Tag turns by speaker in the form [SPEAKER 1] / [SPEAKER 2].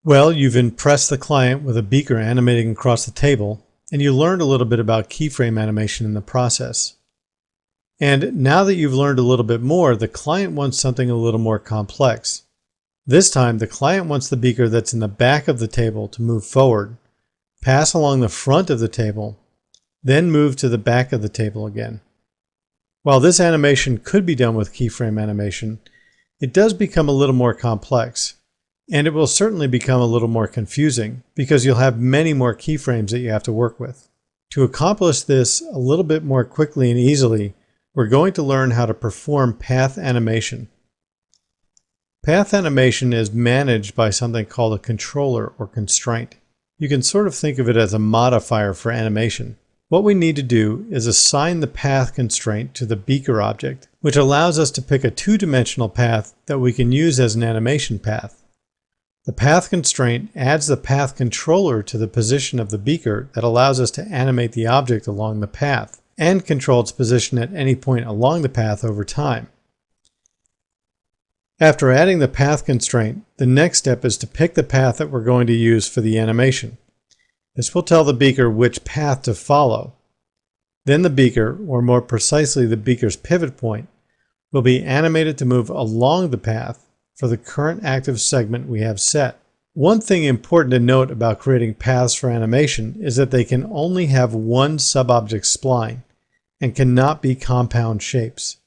[SPEAKER 1] Well, you've impressed the client with a beaker animating across the table, and you learned a little bit about keyframe animation in the process. And now that you've learned a little bit more, the client wants something a little more complex. This time, the client wants the beaker that's in the back of the table to move forward, pass along the front of the table, then move to the back of the table again. While this animation could be done with keyframe animation, it does become a little more complex. And it will certainly become a little more confusing because you'll have many more keyframes that you have to work with. To accomplish this a little bit more quickly and easily, we're going to learn how to perform path animation. Path animation is managed by something called a controller or constraint. You can sort of think of it as a modifier for animation. What we need to do is assign the path constraint to the beaker object, which allows us to pick a two-dimensional path that we can use as an animation path. The path constraint adds the path controller to the position of the beaker that allows us to animate the object along the path and control its position at any point along the path over time. After adding the path constraint, the next step is to pick the path that we're going to use for the animation. This will tell the beaker which path to follow. Then the beaker, or more precisely the beaker's pivot point, will be animated to move along the path for the current active segment we have set. One thing important to note about creating paths for animation is that they can only have one subobject spline and cannot be compound shapes.